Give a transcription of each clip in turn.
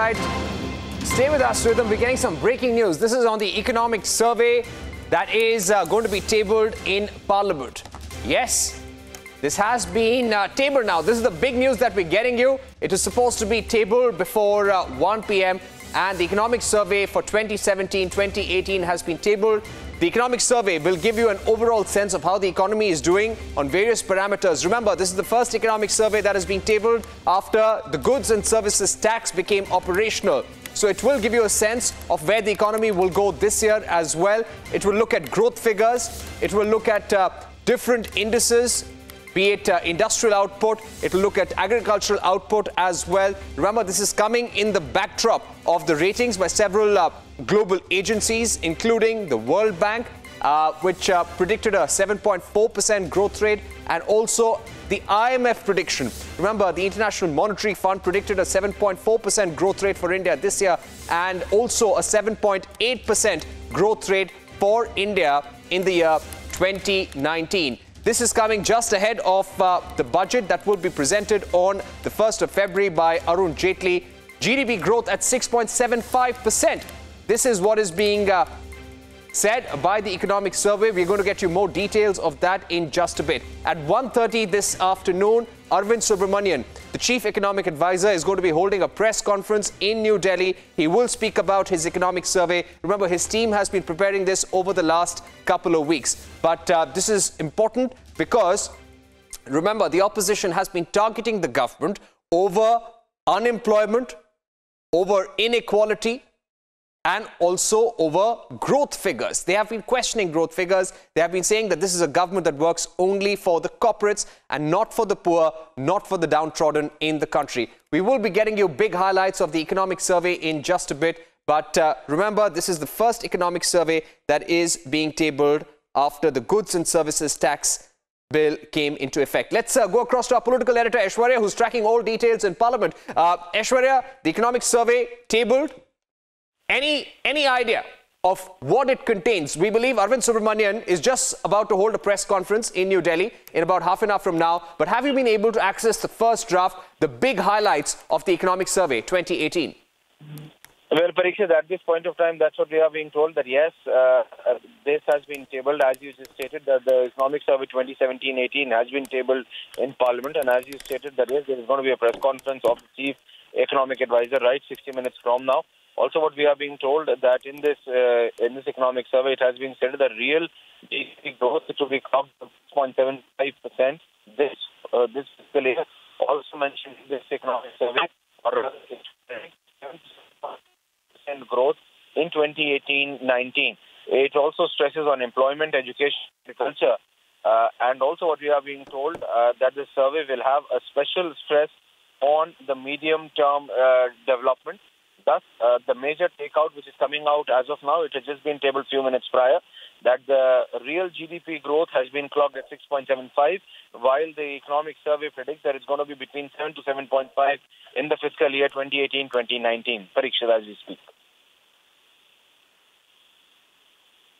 right, stay with us, Rhythm. We're getting some breaking news. This is on the economic survey that is going to be tabled in Parliament. Yes, this has been tabled now. This is the big news that we're getting you. It is supposed to be tabled before 1 p.m. and the economic survey for 2017-2018 has been tabled. The economic survey will give you an overall sense of how the economy is doing on various parameters. Remember, this is the first economic survey that has been tabled after the goods and services tax became operational. So it will give you a sense of where the economy will go this year as well. It will look at growth figures. It will look at different indices, be it industrial output. It will look at agricultural output as well. Remember, this is coming in the backdrop of the ratings by several global agencies, including the World Bank, which predicted a 7.4% growth rate, and also the IMF prediction. Remember, the International Monetary Fund predicted a 7.4% growth rate for India this year, and also a 7.8% growth rate for India in the year 2019. This is coming just ahead of the budget that will be presented on the 1st of February by Arun Jaitley. GDP growth at 6.75%. This is what is being said by the economic survey. We're going to get you more details of that in just a bit. At 1:30 this afternoon, Arun Subramanian, the chief economic advisor, is going to be holding a press conference in New Delhi. He will speak about his economic survey. Remember, his team has been preparing this over the last couple of weeks. But this is important because, remember, the opposition has been targeting the government over unemployment, over inequality, and also over growth figures. They have been questioning growth figures. They have been saying that this is a government that works only for the corporates and not for the poor, not for the downtrodden in the country. We will be getting you big highlights of the economic survey in just a bit. But remember, this is the first economic survey that is being tabled after the goods and services tax bill came into effect. Let's go across to our political editor, Aishwarya, who's tracking all details in Parliament. Aishwarya, the economic survey tabled. Any idea of what it contains? We believe Arun Subramanian is just about to hold a press conference in New Delhi in about half an hour from now. But have you been able to access the first draft, the big highlights of the economic survey 2018? Well, Parikshit, at this point of time, that's what we are being told, that yes, this has been tabled. As you just stated, that the economic survey 2017-18 has been tabled in Parliament. And as you stated, that yes, there is going to be a press conference of the chief economic advisor, right, 60 minutes from now. Also, what we are being told that in this economic survey, it has been said that real GDP growth to be clocked 6.75% this fiscal year. Also mentioned in this economic survey, or 7% growth in 2018-19. It also stresses on employment, education, agriculture, and also what we are being told that the survey will have a special stress on the medium-term development. Thus, the major takeout which is coming out as of now, it has just been tabled a few minutes prior, that the real GDP growth has been clocked at 6.75, while the economic survey predicts that it's going to be between 7 to 7.5 in the fiscal year 2018-2019. Parikshit, as we speak.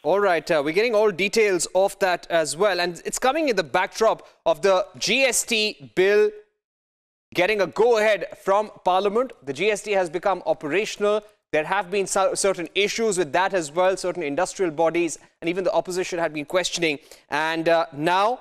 All right, we're getting all details of that as well. And it's coming in the backdrop of the GST bill getting a go-ahead from Parliament. The GST has become operational. There have been certain issues with that as well. Certain industrial bodies and even the opposition had been questioning. And now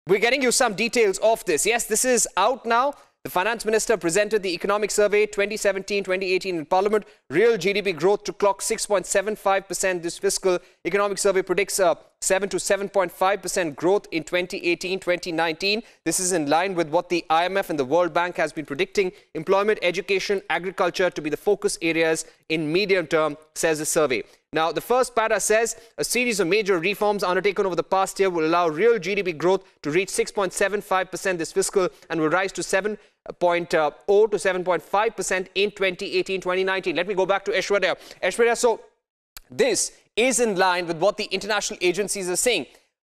we're getting you some details of this. Yes, this is out now. The Finance Minister presented the economic survey 2017-2018 in Parliament. Real GDP growth to clock 6.75% this fiscal. Economic survey predicts 7 to 7.5% growth in 2018-2019. This is in line with what the IMF and the World Bank has been predicting. Employment, education, agriculture to be the focus areas in medium term, says the survey. Now, the first para says a series of major reforms undertaken over the past year will allow real GDP growth to reach 6.75% this fiscal and will rise to 7.0 to 7.5% in 2018-2019. Let me go back to Aishwarya. Aishwarya, so this is in line with what the international agencies are saying.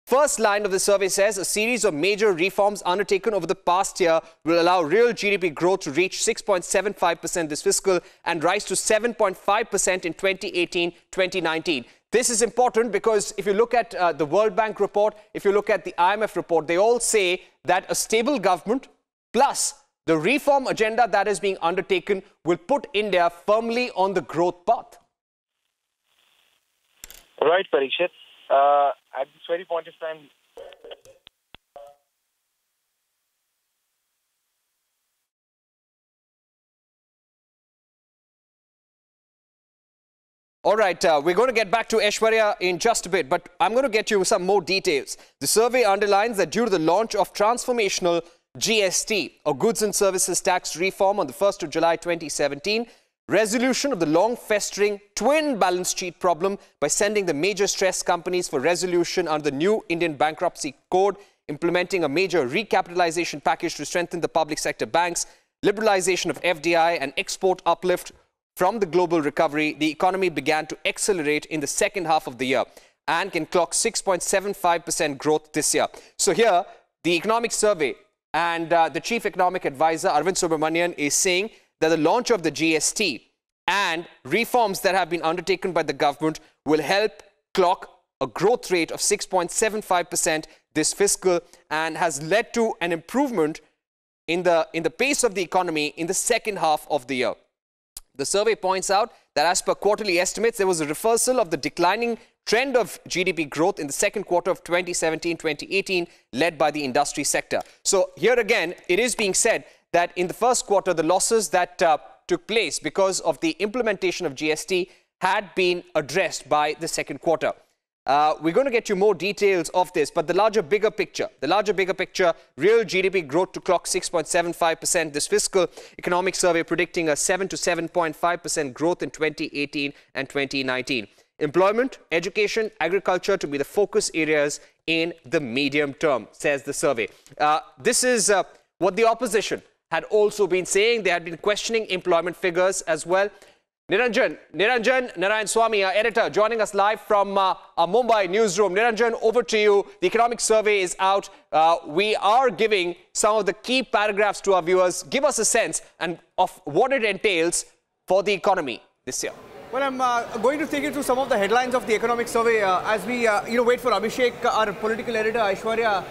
First line of the survey says a series of major reforms undertaken over the past year will allow real GDP growth to reach 6.75% this fiscal and rise to 7.5% in 2018-2019. This is important because if you look at the World Bank report, if you look at the IMF report, they all say that a stable government plus the reform agenda that is being undertaken will put India firmly on the growth path? Right, Parikshit. At this very point of time, all right, we're going to get back to Aishwarya in just a bit, but I'm going to get you some more details. The survey underlines that due to the launch of transformational GST, or Goods and Services Tax reform on the 1st of July 2017, resolution of the long-festering twin balance sheet problem by sending the major stress companies for resolution under the new Indian Bankruptcy Code, implementing a major recapitalization package to strengthen the public sector banks, liberalization of FDI and export uplift from the global recovery, the economy began to accelerate in the second half of the year and can clock 6.75% growth this year. So here, the economic survey and the chief economic advisor, Arun Subramanian, is saying that the launch of the GST and reforms that have been undertaken by the government will help clock a growth rate of 6.75% this fiscal and has led to an improvement in the pace of the economy in the second half of the year. The survey points out that as per quarterly estimates, there was a reversal of the declining trend of GDP growth in the second quarter of 2017-2018, led by the industry sector. So here again, it is being said that in the first quarter, the losses that took place because of the implementation of GST had been addressed by the second quarter. We're going to get you more details of this, but the larger, bigger picture, real GDP growth to clock 6.75% this fiscal. Economic survey predicting a 7 to 7.5% growth in 2018 and 2019. Employment, education, agriculture to be the focus areas in the medium term, says the survey. This is what the opposition had also been saying. They had been questioning employment figures as well. Niranjan Narayan Swamy, our editor, joining us live from our Mumbai newsroom. Niranjan, over to you. The economic survey is out. We are giving some of the key paragraphs to our viewers. Give us a sense of what it entails for the economy this year. Well, I'm going to take you through some of the headlines of the economic survey as we wait for Abhishek, our political editor, Aishwarya,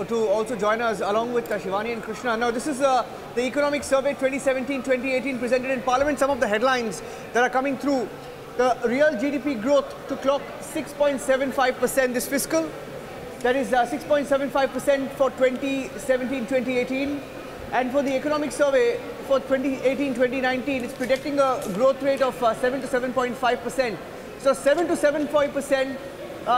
to also join us along with Shivani and Krishna. Now, this is the economic survey 2017-2018 presented in Parliament. Some of the headlines that are coming through. The real GDP growth to clock 6.75% this fiscal. That is 6.75% for 2017-2018. And for the economic survey for 2018-2019, it's predicting a growth rate of 7 to 7.5%. So 7 to 7.5%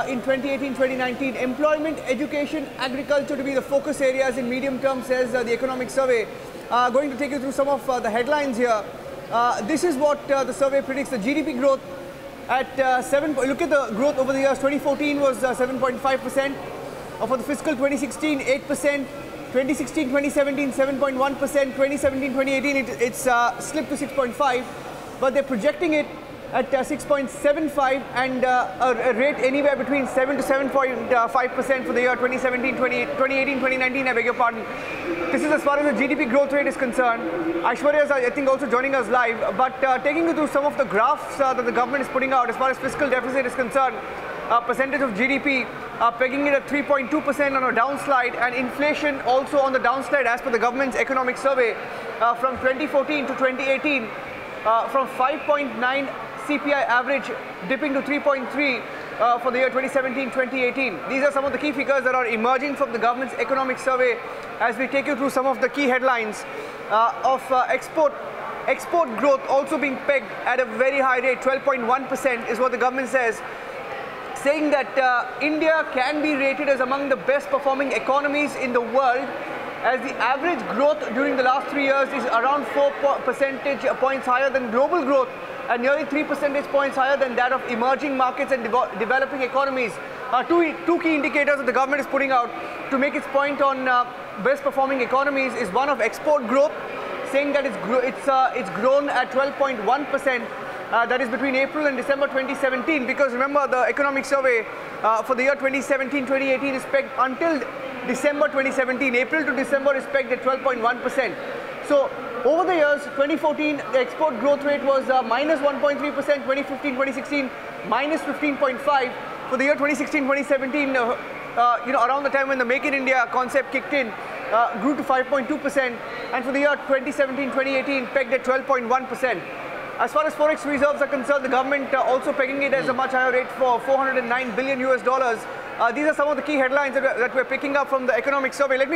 in 2018-2019. Employment, education, agriculture to be the focus areas in medium term, says the economic survey. Going to take you through some of the headlines here. This is what the survey predicts. The GDP growth at 7. Look at the growth over the years. 2014 was 7.5%. For the fiscal 2016, 8%. 2016-2017, 7.1%. 2017-2018, it's slipped to 6.5%. But they're projecting it at 6.75% and a rate anywhere between 7 to 7.5% for the year 2018-2019, I beg your pardon. This is as far as the GDP growth rate is concerned. Aishwarya is, I think, also joining us live. But taking you through some of the graphs that the government is putting out as far as fiscal deficit is concerned. Percentage of GDP pegging it at 3.2% on a downslide, and inflation also on the downslide as per the government's economic survey from 2014 to 2018 from 5.9 CPI average dipping to 3.3 for the year 2017-2018. These are some of the key figures that are emerging from the government's economic survey as we take you through some of the key headlines of export growth also being pegged at a very high rate. 12.1% is what the government says, saying that India can be rated as among the best performing economies in the world, as the average growth during the last 3 years is around 4 percentage points higher than global growth and nearly 3 percentage points higher than that of emerging markets and developing economies. Two key indicators that the government is putting out to make its point on best performing economies is one of export growth, saying that it's grown at 12.1%. That is between April and December 2017, because remember the economic survey for the year 2017-2018 is pegged until December 2017. April to December is pegged at 12.1%. So over the years, 2014 the export growth rate was minus 1.3%, 2015-2016 minus 15.5%. For the year 2016-2017, around the time when the Make in India concept kicked in, grew to 5.2%. and for the year 2017-2018 pegged at 12.1%. As far as forex reserves are concerned, the government also pegging it as a much higher rate for $409 billion US. These are some of the key headlines that we're picking up from the economic survey. Let me